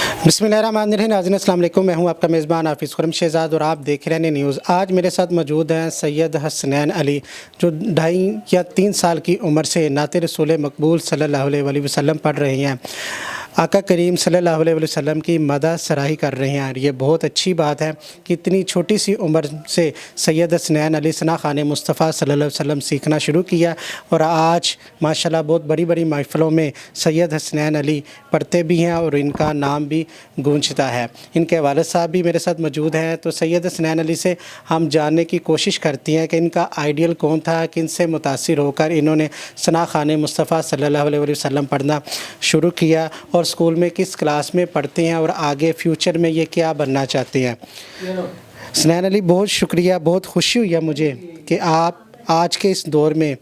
बिस्मिल्लाहिर्रहमानिर्रहीम। नाज़रीन अस्सलाम वालेकुम। मैं हूं आपका मेज़बान हाफिज़ खुरम शहज़ाद और आप देख रहे हैं न्यूज़। आज मेरे साथ मौजूद हैं सैयद हसनैन अली, जो 2.5 या 3 साल की उम्र से नात रसूल मकबूल सल्लल्लाहु अलैहि वसल्लम पढ़ रहे हैं। आका करीम सल्लल्लाहु अलैहि वसल्लम की मदह सराही कर रहे हैं। ये बहुत अच्छी बात है कि इतनी छोटी सी उम्र से सैयद हसनैन अली सना खाने मुस्तफ़ा सल्लल्लाहु अलैहि वसल्लम सीखना शुरू किया और आज माशाल्लाह बहुत बड़ी बड़ी महफ़िलों में सैयद हसनैन अली पढ़ते भी हैं और इनका नाम भी गूंजता है। इनके वालिद साहब भी मेरे साथ मौजूद हैं, तो सैयद हसनैन अली से हम जानने की कोशिश करती हैं कि इनका आइडियल कौन था, किन से मुतासिर होकर इन्होंने सना खाने मुस्तफ़ा सल्लल्लाहु अलैहि वसल्लम पढ़ना शुरू किया और स्कूल में किस क्लास में पढ़ते हैं और आगे फ्यूचर में ये क्या बनना चाहते हैं। हसनैन अली, बहुत शुक्रिया, बहुत खुशी हुई है मुझे कि आप आज के इस दौर में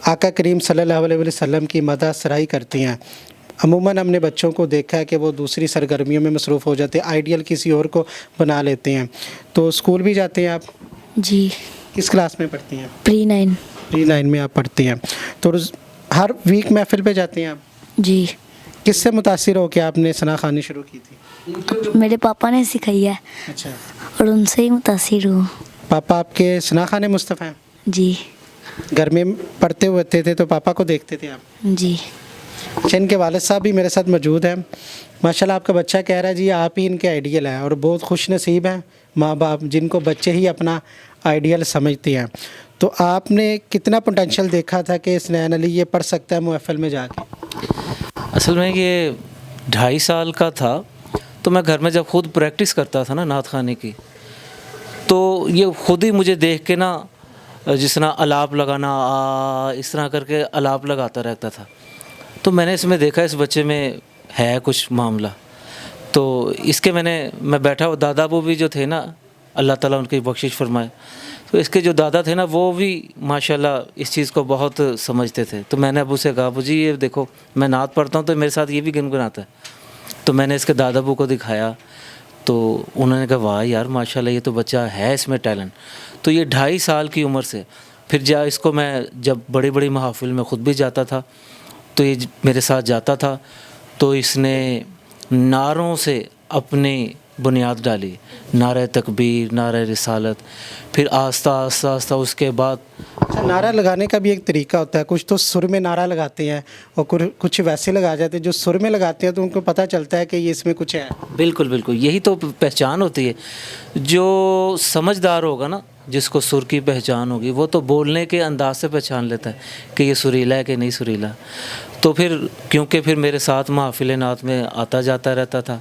आका करीम सल्लल्लाहु अलैहि वसल्लम की मदह सराही करती हैं। अमूमन हमने बच्चों को देखा है कि वो दूसरी सरगर्मियों में मसरूफ़ हो जाते हैं, आइडियल किसी और को बना लेते हैं। तो स्कूल भी जाते हैं आप? जी। किस क्लास में पढ़ती हैं? प्री 9। प्री 9 में आप पढ़ती हैं। तो हर वीक महफिल पे जाते हैं आप? जी। किससे मुतासिर हो के आपने सना खानी शुरू की थी? मेरे पापा ने सिखाई है अच्छा, और उनसे ही मुतासिर हूँ। पापा आपके सना खाने मुस्तफ़ा हैं? जी। घर में पढ़ते हुए थे तो पापा को देखते थे आप? जी। अच्छा, इनके वालिद साहब भी मेरे साथ मौजूद हैं। माशाल्लाह आपका बच्चा कह रहा है जी आप ही इनके आइडियल हैं और बहुत खुश नसीब हैं माँ बाप जिनको बच्चे ही अपना आइडियल समझते हैं। तो आपने कितना पोटेंशियल देखा था कि हसनैन अली ये पढ़ सकता है महफिल में जाके? असल में ये 2.5 साल का था तो मैं घर में जब खुद प्रैक्टिस करता था ना नात खाने की, तो ये खुद ही मुझे देख के ना जिस तरह अलाप लगाना इस तरह करके अलाप लगाता रहता था। तो मैंने इसमें देखा इस बच्चे में है कुछ मामला, तो इसके मैं बैठा हुआ दादा वो भी जो थे ना, अल्लाह ताला उनकी बख्शिश फरमाए, तो इसके जो दादा थे ना वो भी माशाल्लाह इस चीज़ को बहुत समझते थे। तो मैंने अबू से कहा, अबू जी ये देखो मैं नात पढ़ता हूँ तो मेरे साथ ये भी गुनगुनाता है। तो मैंने इसके दादा अबू को दिखाया तो उन्होंने कहा वाह यार माशाल्लाह ये तो बच्चा है, इसमें टैलेंट। तो ये 2.5 साल की उम्र से फिर इसको मैं जब बड़ी बड़ी महफिल में ख़ुद भी जाता था तो ये मेरे साथ जाता था, तो इसने नारों से अपनी बुनियाद डाली, नारे तकबीर, नारे रिसालत, फिर आस्ता आस्ता आस्ता उसके बाद। अच्छा, नारा लगाने का भी एक तरीका होता है, कुछ तो सुर में नारा लगाते हैं और कुछ वैसे लगा जाते हैं जो सुर में लगाते हैं तो उनको पता चलता है कि ये इसमें कुछ है। बिल्कुल बिल्कुल, यही तो पहचान होती है। जो समझदार होगा ना, जिसको सुर की पहचान होगी, वो तो बोलने के अंदाज से पहचान लेता है कि ये सुरीला है कि नहीं सुरीला। तो फिर क्योंकि फिर मेरे साथ महफिल नात में आता जाता रहता था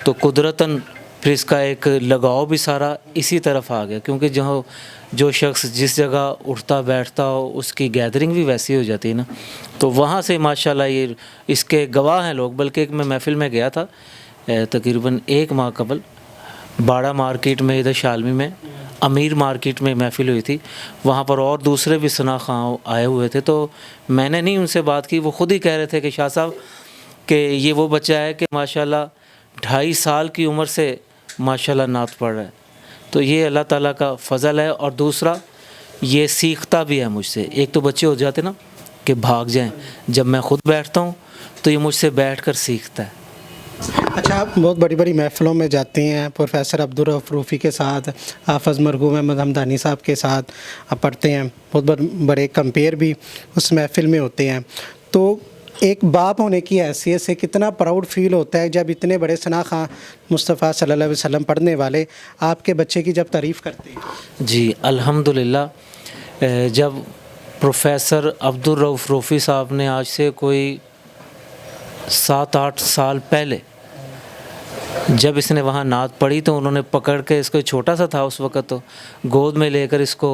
तो कुदरतन फिर इसका एक लगाव भी सारा इसी तरफ आ गया, क्योंकि जो शख्स जिस जगह उठता बैठता हो उसकी गैदरिंग भी वैसी हो जाती है ना। तो वहाँ से माशाल्लाह ये इसके गवाह हैं लोग। बल्कि एक मैं महफिल में गया था तकरीबन 1 माह कबल, बाड़ा मार्केट में, इधर शालमी में अमीर मार्केट में महफिल हुई थी। वहाँ पर और दूसरे भी सना खां आए हुए थे, तो मैंने नहीं उनसे बात की, वो ख़ुद ही कह रहे थे कि शाह साहब कि ये वो बच्चा है कि माशाल्लाह 2.5 साल की उम्र से माशाल्लाह नात पढ़ रहा है। तो ये अल्लाह ताला का फ़ज़ल है, और दूसरा ये सीखता भी है मुझसे। एक तो बच्चे हो जाते ना कि भाग जाएं, जब मैं ख़ुद बैठता हूँ तो ये मुझसे बैठकर सीखता है। अच्छा, आप बहुत बड़ी बड़ी महफ़िलों में जाते हैं, प्रोफेसर अब्दुल रऊफ़ रूफ़ी के साथ, हाफ़िज़ मरहूम अहमद हमदानी साहब के साथ आप पढ़ते हैं, बहुत बड़े कंपेयर भी उस महफ़िल में होते हैं। तो एक बाप होने की हैसियत से कितना प्राउड फील होता है जब इतने बड़े सना खां मुस्तफ़ा सल्लल्लाहु अलैहि वसल्लम पढ़ने वाले आपके बच्चे की जब तारीफ़ करते हैं? जी अल्हम्दुलिल्लाह, जब प्रोफेसर अब्दुल रऊफ़ रूफ़ी साहब ने आज से कोई 7-8 साल पहले जब इसने वहाँ नात पढ़ी तो उन्होंने पकड़ के इसको, छोटा सा था उस वक़्त, तो गोद में लेकर इसको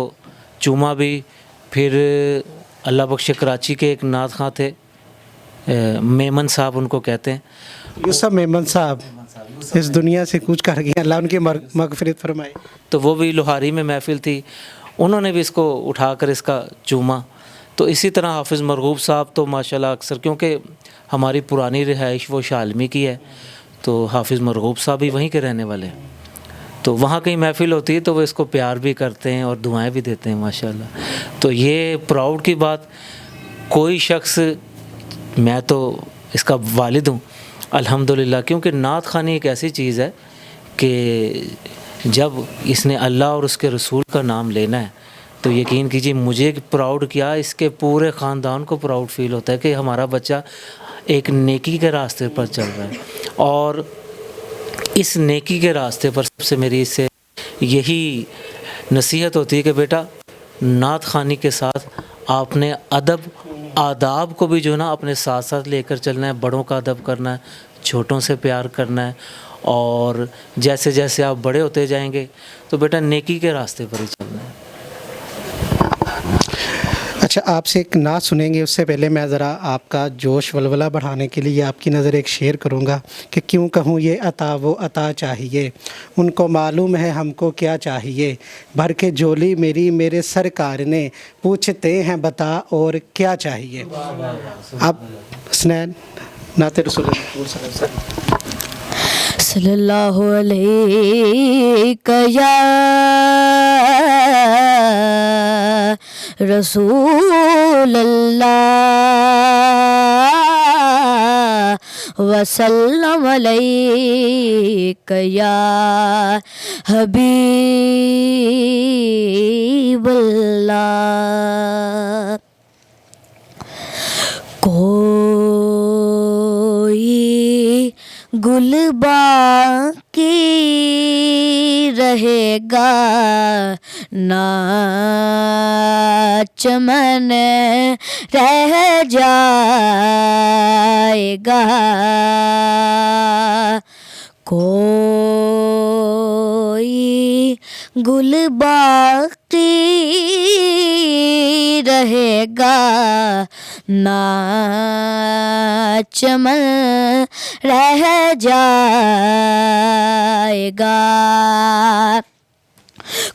चूमा भी। फिर अल्लाह बख्शे कराची के एक नात खां थे, मेमन साहब उनको कहते हैं, यूसुफ मेमन साहब इस दुनिया से कूच कर गए, अल्लाह उनकी मग़फ़िरत फरमाए। तो वो भी लोहारी में महफिल थी, उन्होंने भी इसको उठाकर इसका चूमा। तो इसी तरह हाफ़िज़ मरगूब साहब तो माशाल्लाह अक्सर, क्योंकि हमारी पुरानी रिहाइश वो शालमी की है, तो हाफ़िज़ मरगूब साहब भी वहीं के रहने वाले हैं। तो वहाँ कहीं महफिल होती है तो वो इसको प्यार भी करते हैं और दुआएं भी देते हैं माशाल्लाह। तो ये प्राउड की बात, कोई शख्स, मैं तो इसका वालिद हूँ, الحمدللہ، کیونکہ نعت خوانی ایک ایسی چیز ہے کہ جب اس نے اللہ اور اس کے رسول کا نام لینا ہے تو یقین کیجیے مجھے پراؤڈ کیا، اس کے پورے خاندان کو پراؤڈ فیل ہوتا ہے کہ ہمارا بچہ ایک نیکی کے راستے پر چل رہا ہے. اور اس نیکی کے راستے پر سب سے میری اس سے یہی نصیحت ہوتی ہے کہ بیٹا نعت خوانی کے ساتھ آپ نے ادب آداب کو بھی جو ہے نا اپنے ساتھ ساتھ لے کر چلنا ہے. بڑوں کا ادب کرنا ہے، چھوٹوں سے پیار کرنا ہے، اور جیسے جیسے آپ بڑے ہوتے جائیں گے تو بیٹا نیکی کے راستے پر ہی چلنا ہے. اچھا، آپ سے ایک نعت سنیں گے، اس سے پہلے میں ذرا آپ کا جوش ولولہ بڑھانے کے لیے آپ کی نظر ایک شعر کروں گا کہ کیوں کہوں یہ عطا وہ عطا چاہیے، ان کو معلوم ہے ہم کو کیا چاہیے، بھر کے جھولی میری میرے سرکار نے، پوچھتے ہیں بتا اور کیا چاہیے. اب حسنین نعت رسول اللہ صلی اللہ علیہ وسلم. صلی اللہ علیہ یا رسول اللہ وسلم علیک یا حبیب اللہ. کوئی گل باقی رہے گا نہ چمن رہ جائے گا، کوئی گل باقی رہے گا نہ چمن رہ جائے گا،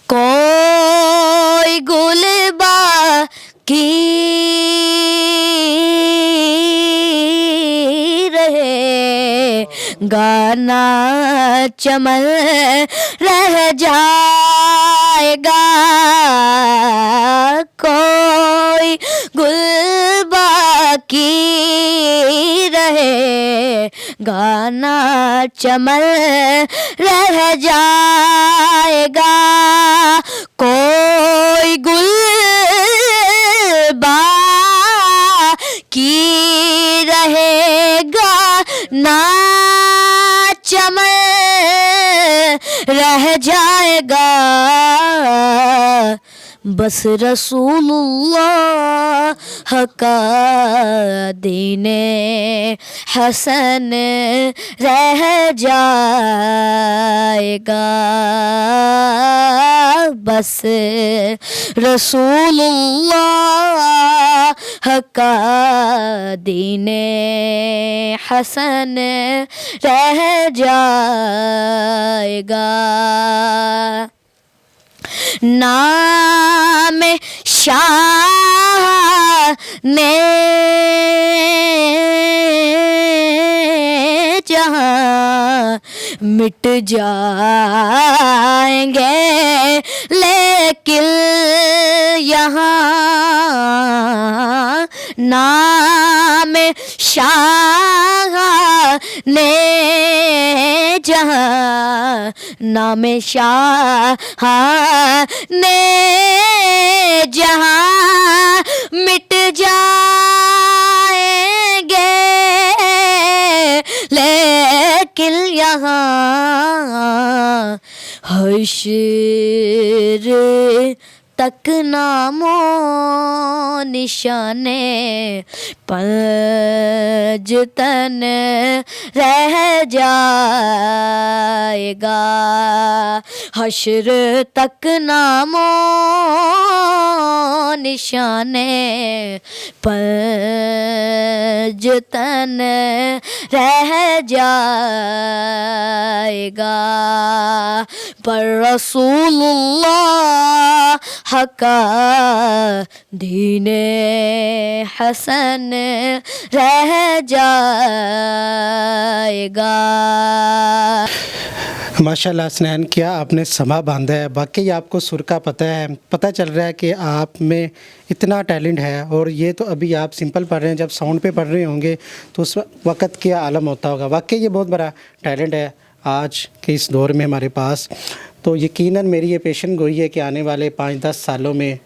کوئی گل باقی رہے گا نہ چمن رہ جائے گا، کوئی گل باقی رہے گا نہ چمن رہ جائے گا، کوئی گل باقی رہے گا نہ چمن رہ جائے گا، بس رسول اللہ کا دین حسن رہ جائے گا، بس رسول اللہ کا دین حسن رہ جائے گا. نام شاہ نے جہاں مٹ جائیں گے لیکن یہاں نام شاہ نے جہاں نام شاہ نے جہاں مٹ جائیں گے لیکن یہاں حشر تک نام و نشانے پنج تن رہ جائے گا، حشر تک نام و نشانے پنج تن رہ جائے گا، پر رسول اللہ کا دین حسن رہ جائے گا. माशाल्लाह हसनैन, क्या आपने समा बांधा है। वाकई आपको सुर का पता चल रहा है कि आप में इतना टैलेंट है। और ये तो अभी आप सिंपल पढ़ रहे हैं, जब साउंड पे पढ़ रहे होंगे तो उस वक़्त क्या आलम होता होगा। वाकई ये बहुत बड़ा टैलेंट है आज के इस दौर में हमारे पास। तो यकीनन मेरी ये पेशन गोई है कि आने वाले 5-10 सालों में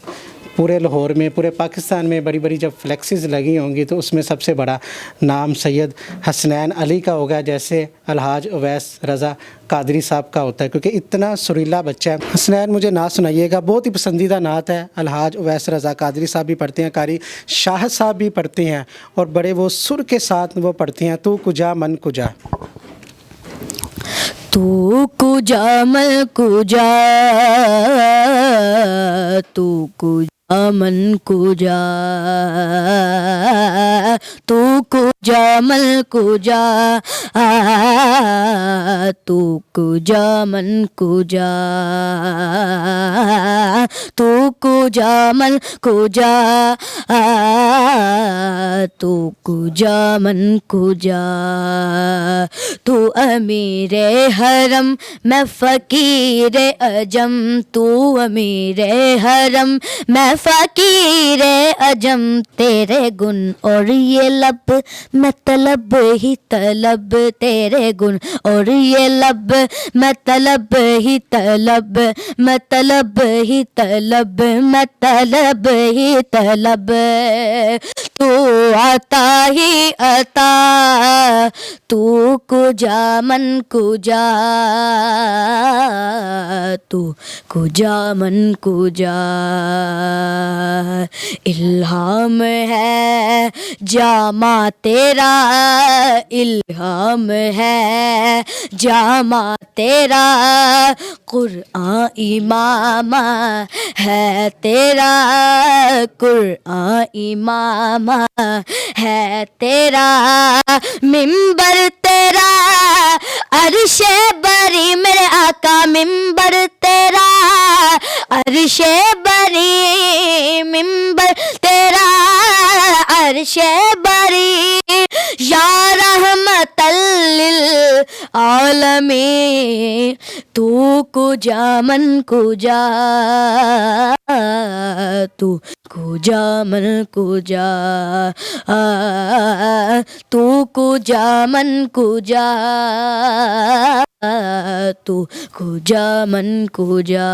पूरे लाहौर में, पूरे पाकिस्तान में बड़ी बड़ी जब फ्लेक्सिस लगी होंगी तो उसमें सबसे बड़ा नाम सैयद हसनैन अली का होगा, जैसे अलहाज उवैस रज़ा कादरी साहब का होता है, क्योंकि इतना सुरीला बच्चा है। हसनैन, मुझे नात सुनाइएगा, बहुत ही पसंदीदा नात है। अलहाज उवैस रज़ा कादरी साहब भी पढ़ते हैं, कारी शाह साहब भी पढ़ते हैं, और बड़े वो सुर के साथ वो पढ़ते हैं। तू कुजा मन कुजा, तू कुजा मन कुजा, तू कुजा मन कुजा, तू कुजा मन कुजा, तू कुजा मन कुजा, तू कुजा मन कुजा, तू कुजा मन कुजा। तू अमीर हरम मैं फ़कीर अजम, तू अमीर हरम मैं फ़कीर अजम, तेरे गुण और ये लब मैं तलब ही तलब, तेरे गुण और ये लब मैं तलब ही तलब, मैं तलब ही तलब, मैं तलब ही तलब। तू आता ही अता, तू कुजा मन कुजा, तू कुजा मन कुजा। इल्हाम है जामा तेरा, इल्हाम है जामा तेरा, कुरआन इमाम है तेरा, कुरआन इमाम है तेरा, मिंबर तेरा अर्शे बरी मेरे आका, मिंबर तेरा अर्शे बरी, मिंबर तेरा अर्शे बरी, या रहमतल लिल आलमीन, तू कुजा मन कुजा, तू कुजा मन कुजा, तू कुजा मन कुजा, तू कुजा मन कुजा।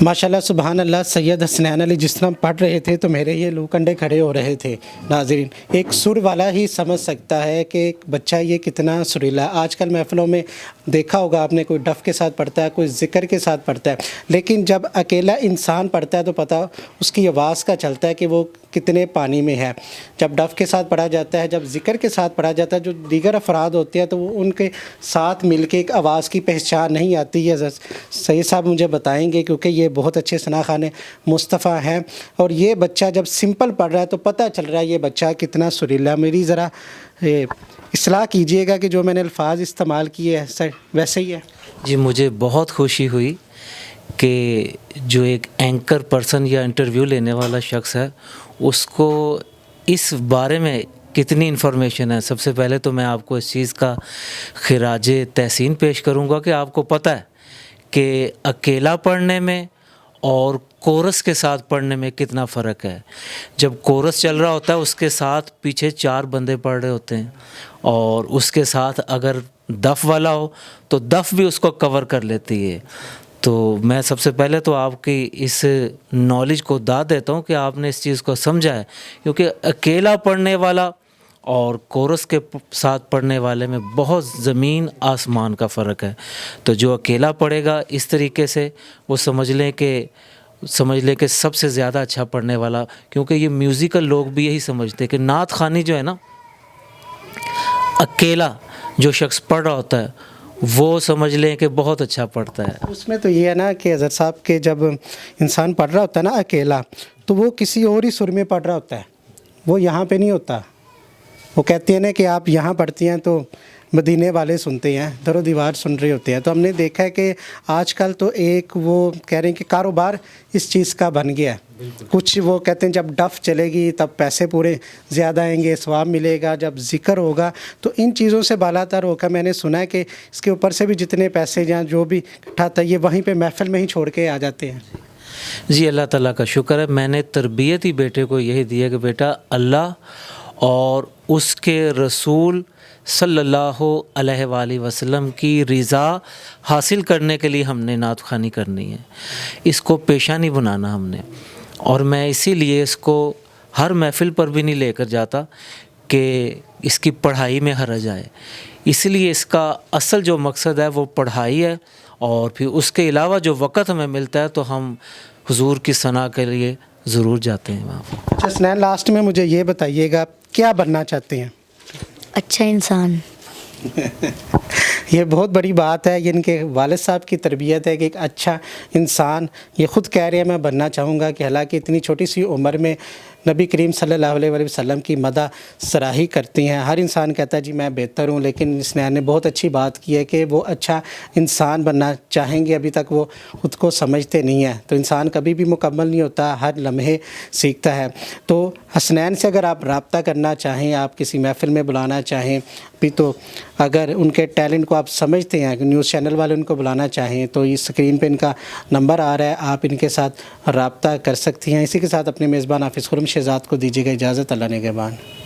माशाल्लाह सुभान अल्लाह। सैयद हसनैन अली जिस तरह पढ़ रहे थे तो मेरे ये लू कंडे खड़े हो रहे थे। नाज़रीन, एक सुर वाला ही समझ सकता है कि एक बच्चा ये कितना सुरीला है। आजकल महफ़िलों में देखा होगा आपने, कोई डफ़ के साथ पढ़ता है, कोई ज़िक्र के साथ पढ़ता है, लेकिन जब अकेला इंसान पढ़ता है तो पता उसकी आवाज़ का चलता है कि वो कितने पानी में है। जब डफ़ के साथ पढ़ा जाता है, जब ज़िक्र के साथ पढ़ा जाता है, जो दीगर अफराद होते हैं तो वो उनके साथ मिलके एक आवाज़ की पहचान नहीं आती है। सैयद साहब मुझे बताएंगे, क्योंकि ये बहुत अच्छे सनाखाने मुस्तफ़ा हैं, और ये बच्चा जब सिंपल पढ़ रहा है तो पता चल रहा है ये बच्चा कितना सुरीला। मेरी ज़रा इस्लाह कीजिएगा कि जो मैंने अल्फाज इस्तेमाल किए हैं वैसे ही है। जी, मुझे बहुत खुशी हुई कि जो एक एंकर पर्सन या इंटरव्यू लेने वाला शख्स है उसको इस बारे में कितनी इन्फॉर्मेशन है। सबसे पहले तो मैं आपको इस चीज़ का खिराज तहसीन पेश करूंगा कि आपको पता है कि अकेला पढ़ने में और कोरस के साथ पढ़ने में कितना फ़र्क है। जब कोरस चल रहा होता है उसके साथ पीछे 4 बंदे पढ़ रहे होते हैं, और उसके साथ अगर दफ़ वाला हो तो दफ़ भी उसको कवर कर लेती है। तो मैं सबसे पहले तो आपकी इस नॉलेज को दाद देता हूँ कि आपने इस चीज़ को समझा है, क्योंकि अकेला पढ़ने वाला और कोरस के साथ पढ़ने वाले में बहुत ज़मीन आसमान का फ़र्क है। तो जो अकेला पढ़ेगा इस तरीके से वो समझ लें कि सबसे ज़्यादा अच्छा पढ़ने वाला, क्योंकि ये म्यूज़िकल लोग भी यही समझते हैं कि नात ख़ानी जो है ना, अकेला जो शख्स पढ़ रहा होता है वो समझ लें कि बहुत अच्छा पढ़ता है। उसमें तो ये है ना कि हज़रत साहब के जब इंसान पढ़ रहा होता है ना अकेला, तो वो किसी और ही सुर में पढ़ रहा होता है, वो यहाँ पे नहीं होता। वो कहती है ना कि आप यहाँ पढ़ती हैं तो मदीने वाले सुनते हैं, दरो दीवार सुन रहे होते हैं। तो हमने देखा है कि आजकल तो एक वो कह रहे हैं कि कारोबार इस चीज़ का बन गया है। कुछ वो कहते हैं जब डफ चलेगी तब पैसे पूरे ज़्यादा आएंगे, सवाब मिलेगा, जब ज़िक्र होगा तो इन चीज़ों से बालातर होकर मैंने सुना है कि इसके ऊपर से भी जितने पैसे या जो भी इकट्ठा होता है ये वहीं पे महफ़िल में ही छोड़ के आ जाते हैं। जी अल्लाह ताला का शुक्र है, मैंने तरबियत ही बेटे को यही दी है कि बेटा अल्लाह और उसके रसूल सल्लल्लाहु अलैहि वसल्लम की रज़ा हासिल करने के लिए हमने नात ख़्वानी करनी है, इसको पेशा नहीं बनाना हमने। और मैं इसीलिए इसको हर महफ़िल पर भी नहीं लेकर जाता कि इसकी पढ़ाई में हर्ज आए, इसलिए इसका असल जो मकसद है वो पढ़ाई है। और फिर उसके अलावा जो वक़्त हमें मिलता है तो हम हुजूर की सना के लिए ज़रूर जाते हैं वहाँ पर। अच्छा हसनैन, लास्ट में मुझे ये बताइएगा क्या बनना चाहते हैं? अच्छा इंसान। ये बहुत बड़ी बात है, ये इनके वालिद साहब की तरबियत है कि एक अच्छा इंसान ये ख़ुद कह रहे हैं मैं बनना चाहूँगा। कि हालांकि इतनी छोटी सी उम्र में नबी करीम सल्लल्लाहु अलैहि वसल्लम की मदह सराही करती हैं। हर इंसान कहता है जी मैं बेहतर हूँ, लेकिन हसनैन ने बहुत अच्छी बात की है कि वो अच्छा इंसान बनना चाहेंगे, अभी तक वो ख़ुद को समझते नहीं हैं। तो इंसान कभी भी मुकम्मल नहीं होता, हर लम्हे सीखता है। तो हसनैन से अगर आप रब्ता करना चाहें, आप किसी महफ़िल में बुलाना चाहें भी, तो अगर उनके टैलेंट को आप समझते हैं कि न्यूज़ चैनल वाले उनको बुलाना चाहें तो इस स्क्रीन पे इनका नंबर आ रहा है, आप इनके साथ रब्ता कर सकती हैं। इसी के साथ अपने मेज़बान हाफिज़ खुर्रम शहज़ाद को दीजिएगा इजाज़त। अल्लाह निगहबान।